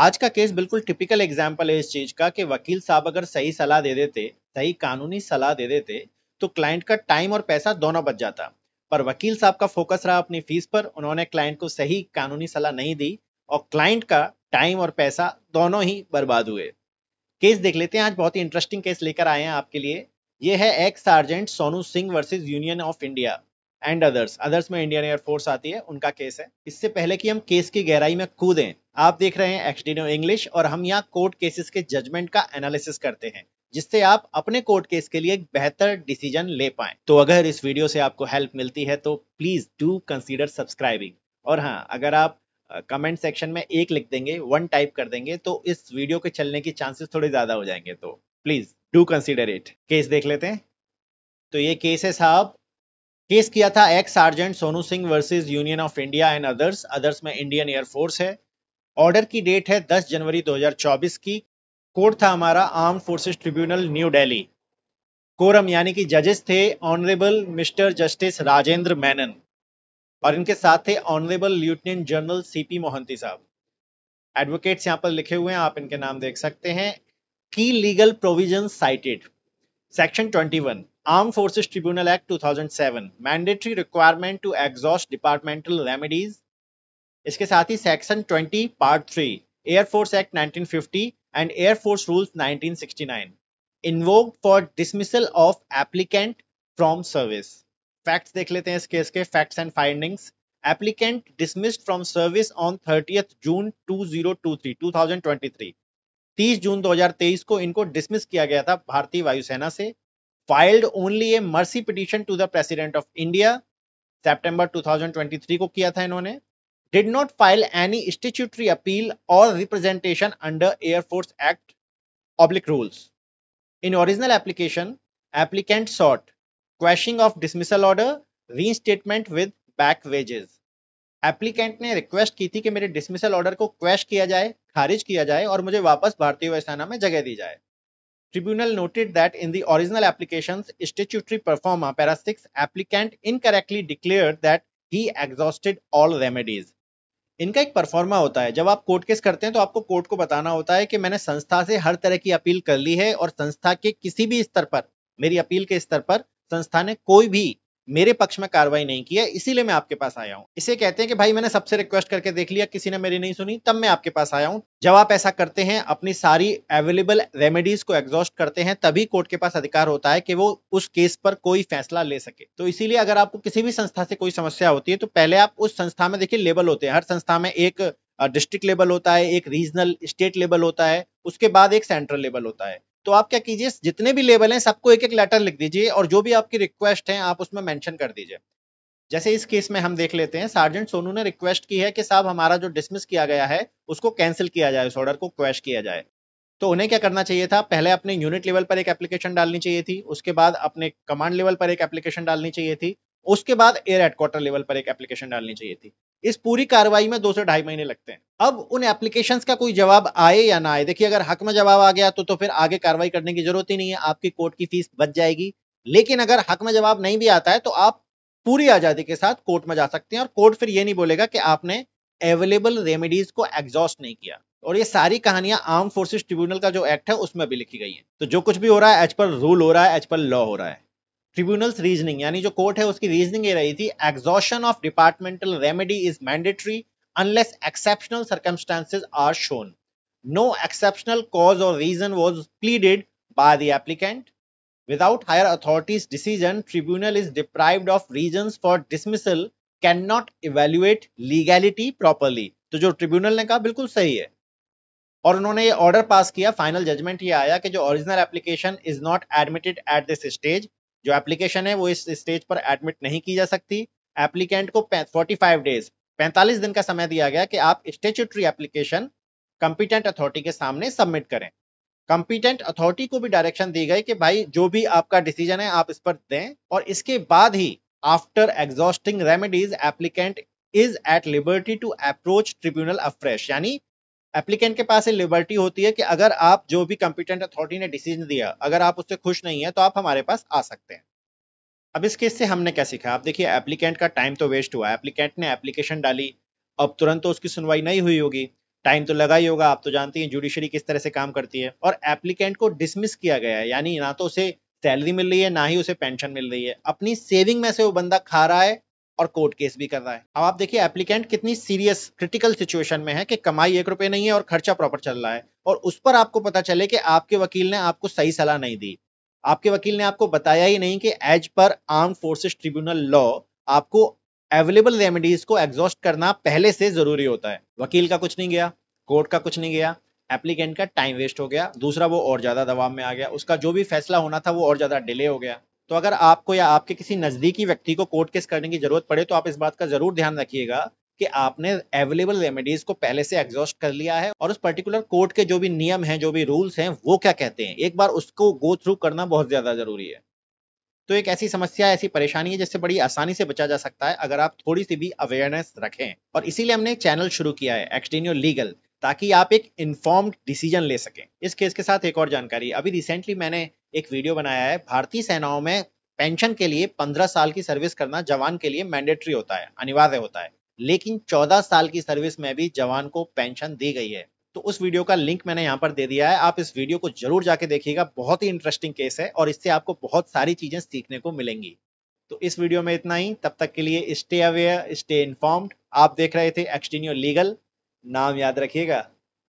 आज का केस बिल्कुल टिपिकल एग्जाम्पल है इस चीज का कि वकील साहब अगर सही सलाह दे देते, सही कानूनी सलाह दे देते, तो क्लाइंट का टाइम और पैसा दोनों बच जाता। पर वकील साहब का फोकस रहा अपनी फीस पर, उन्होंने क्लाइंट को सही कानूनी सलाह नहीं दी और क्लाइंट का टाइम और पैसा दोनों ही बर्बाद हुए। केस देख लेते हैं, आज बहुत ही इंटरेस्टिंग केस लेकर आए हैं आपके लिए। ये है x sergeant Sonu Singh versus union of India and others में इंडियन एयरफोर्स आती है, उनका केस है। इससे पहले कि हम केस की गहराई में कूदें, आप देख रहे हैं एक्सटीनो इंग्लिश और हम यहाँ कोर्ट केसेस के जजमेंट का एनालिसिस करते हैं, जिससे आप अपने कोर्ट केस के लिए एक बेहतर डिसीजन ले पाएं। तो अगर इस वीडियो से आपको हेल्प मिलती है तो प्लीज डू कंसीडर सब्सक्राइबिंग। और हाँ, अगर आप कमेंट सेक्शन में एक लिख देंगे, वन टाइप कर देंगे, तो इस वीडियो के चलने की चांसेस थोड़े ज्यादा हो जाएंगे। तो please do consider it. Case देख लेते हैं। तो ये केस है साहब, केस किया था ex sergeant Sonu Singh versus union of India and others में इंडियन एयरफोर्स है। ऑर्डर की डेट है 10 जनवरी 2024 की। कोर्ट था हमारा arm forces tribunal new Delhi. Quorum यानी कि जजेस थे honourable mister justice Rajendra Menon और इनके साथ थे honourable lieutenant general CP Mohanty साहब। एडवोकेट्स यहाँ पर लिखे हुए हैं, आप इनके नाम देख सकते हैं। की legal provision cited section 21 Armed Forces Tribunal Act 2007 Mandatory requirement to exhaust departmental remedies। इसके साथ ही section 20 part 3 Air Force Act 1950 and Air Force Rules 1969 invoked for dismissal of applicant from service। Facts देख लेते हैं इस case के, facts and findings. Applicant dismissed from service on 30 जून 2023 30 जून 2023 को इनको dismiss किया गया था भारतीय वायुसेना से। Filed only a mercy petition to the president of India, सितंबर 2023 को किया था इन्होंने। Did not file any statutory appeal और representation under air force act oblique rules. In original application applicant sought quashing of dismissal order, reinstatement with back wages. Applicant ने request की थी कि मेरे डिसमिसल ऑर्डर को क्वैश किया जाए, खारिज किया जाए और मुझे वापस भारतीय वायुसेना में जगह दी जाए। Tribunal noted that in the original application's statutory performa, para 6, applicant incorrectly declared that he exhausted all remedies। इनका एक परफॉर्मा होता है, जब आप कोर्ट केस करते हैं तो आपको कोर्ट को बताना होता है कि मैंने संस्था से हर तरह की अपील कर ली है और संस्था के किसी भी स्तर पर, मेरी अपील के स्तर पर संस्था ने कोई भी मेरे पक्ष में कार्रवाई नहीं की है, इसीलिए मैं आपके पास आया हूं। इसे कहते हैं कि भाई मैंने सबसे रिक्वेस्ट करके देख लिया, किसी ने मेरी नहीं सुनी, तब मैं आपके पास आया हूं। जब आप ऐसा करते हैं, अपनी सारी अवेलेबल रेमेडीज को एग्जॉस्ट करते हैं, तभी कोर्ट के पास अधिकार होता है कि वो उस केस पर कोई फैसला ले सके। तो इसीलिए अगर आपको किसी भी संस्था से कोई समस्या होती है तो पहले आप उस संस्था में देखिए, लेवल होते हैं, हर संस्था में एक डिस्ट्रिक्ट लेवल होता है, एक रीजनल स्टेट लेवल होता है, उसके बाद एक सेंट्रल लेवल होता है। तो आप क्या कीजिए, जितने भी लेवल हैं सबको एक एक लेटर लिख दीजिए और जो भी आपकी रिक्वेस्ट है आप उसमें मेंशन कर दीजिए। जैसे इस केस में हम देख लेते हैं, सार्जेंट सोनू ने रिक्वेस्ट की है कि साहब हमारा जो डिसमिस किया गया है उसको कैंसिल किया जाए, उस ऑर्डर को क्वैश किया जाए। तो उन्हें क्या करना चाहिए था, पहले अपने यूनिट लेवल पर एक एप्लीकेशन डालनी चाहिए थी, उसके बाद अपने कमांड लेवल पर एक एप्लीकेशन डालनी चाहिए थी, उसके बाद एयर हेडक्वार्टर लेवल पर एक एप्लीकेशन डालनी चाहिए थी। इस पूरी कार्रवाई में 2 से ढाई महीने लगते हैं। अब उन एप्लीकेशंस का कोई जवाब आए या ना आए, देखिए अगर हक में जवाब आ गया तो फिर आगे कार्रवाई करने की जरूरत ही नहीं है, आपकी कोर्ट की फीस बच जाएगी। लेकिन अगर हक में जवाब नहीं भी आता है तो आप पूरी आजादी के साथ कोर्ट में जा सकते हैं और कोर्ट फिर ये नहीं बोलेगा कि आपने अवेलेबल रेमेडीज को एग्जॉस्ट नहीं किया। और ये सारी कहानियां आर्म फोर्सेस ट्रिब्यूनल का जो एक्ट है उसमें भी लिखी गई है। तो जो कुछ भी हो रहा है एज पर रूल हो रहा है, एज पर लॉ हो रहा है। ट्रिब्यूनल्स रीजनिंग यानी जो कोर्ट है उसकी रीजनिंग ये रही थी, exhaustion of departmental remedy is mandatory unless exceptional circumstances are shown. No exceptional cause और reason was pleaded by the applicant. Without higher authorities' decision, tribunal is deprived of reasons for dismissal, cannot evaluate legality properly। तो जो tribunal ने कहा बिल्कुल सही है और उन्होंने ये ऑर्डर पास किया, फाइनल जजमेंट ये आया कि जो original application is not admitted at this stage, जो एप्लीकेशन है वो इस स्टेज पर एडमिट नहीं की जा सकती। एप्लीकेंट को 45 डेज 45 दिन का समय दिया गया कि आप स्टैट्यूटरी एप्लीकेशन कंपिटेंट अथॉरिटी के सामने सबमिट करें। कंपिटेंट अथॉरिटी को भी डायरेक्शन दी गई कि भाई जो भी आपका डिसीजन है आप इस पर दें और इसके बाद ही after exhausting remedies applicant is at liberty to approach tribunal afresh. यानी एप्लीकेंट के पास लिबर्टी होती है कि अगर आप जो भी कंपिटेंट अथॉरिटी ने डिसीजन दिया, अगर आप उससे खुश नहीं है तो आप हमारे पास आ सकते हैं। अब इस केस से हमने क्या सीखा, आप देखिए एप्लीकेंट का टाइम तो वेस्ट हुआ, एप्लीकेंट ने एप्लीकेशन डाली, अब तुरंत तो उसकी सुनवाई नहीं हुई होगी, टाइम तो लगा ही होगा, आप तो जानती हैं जुडिशरी किस तरह से काम करती है। और एप्लीकेंट को डिसमिस किया गया है, यानी ना तो उसे सैलरी मिल रही है ना ही उसे पेंशन मिल रही है, अपनी सेविंग में से वो बंदा खा रहा है और कोर्ट केस भी कर रहा है। अब आप देखिए एप्लीकेंट कितनी सीरियस क्रिटिकल सिचुएशन में है कि कमाई 1 रुपए नहीं है और खर्चा प्रॉपर चल रहा है, और उस पर आपको पता चले कि आपके वकील ने आपको सही सलाह नहीं दी, आपके वकील ने आपको बताया ही नहीं कि as per arm forces tribunal law आपको अवेलेबल रेमेडीज को एग्जॉस्ट करना पहले से जरूरी होता है। वकील का कुछ नहीं गया, कोर्ट का कुछ नहीं गया, एप्लीकेंट का टाइम वेस्ट हो गया, दूसरा वो और ज्यादा दबाव में आ गया, उसका जो भी फैसला होना था वो और ज्यादा डिले हो गया। तो अगर आपको या आपके किसी नजदीकी व्यक्ति को कोर्ट केस करने की जरूरत पड़े तो आप इस बात का जरूर ध्यान रखिएगा कि आपने अवेलेबल रेमेडीज को पहले से एग्जॉस्ट कर लिया है, और उस पर्टिकुलर कोर्ट के जो भी नियम हैं, जो भी रूल्स हैं, वो क्या कहते हैं, एक बार उसको गो थ्रू करना बहुत ज्यादा जरूरी है। तो एक ऐसी समस्या, ऐसी परेशानी है जिससे बड़ी आसानी से बचा जा सकता है अगर आप थोड़ी सी भी अवेयरनेस रखें। और इसीलिए हमने एक चैनल शुरू किया है एक्सटेनियो लीगल, ताकि आप एक इन्फॉर्म्ड डिसीजन ले सकें। इस केस के साथ एक और जानकारी, अभी रिसेंटली मैंने एक वीडियो बनाया है, भारतीय सेनाओं में पेंशन के लिए 15 साल की सर्विस करना जवान के लिए मैंडेटरी होता है, अनिवार्य होता है, लेकिन 14 साल की सर्विस में भी जवान को पेंशन दी गई है। तो उस वीडियो का लिंक मैंने यहाँ पर दे दिया है, आप इस वीडियो को जरूर जाके देखिएगा, बहुत ही इंटरेस्टिंग केस है और इससे आपको बहुत सारी चीजें सीखने को मिलेंगी। तो इस वीडियो में इतना ही, तब तक के लिए स्टे अवेयर, स्टे इन्फॉर्म्ड। आप देख रहे थे एक्सटेनियो लीगल, नाम याद रखिएगा।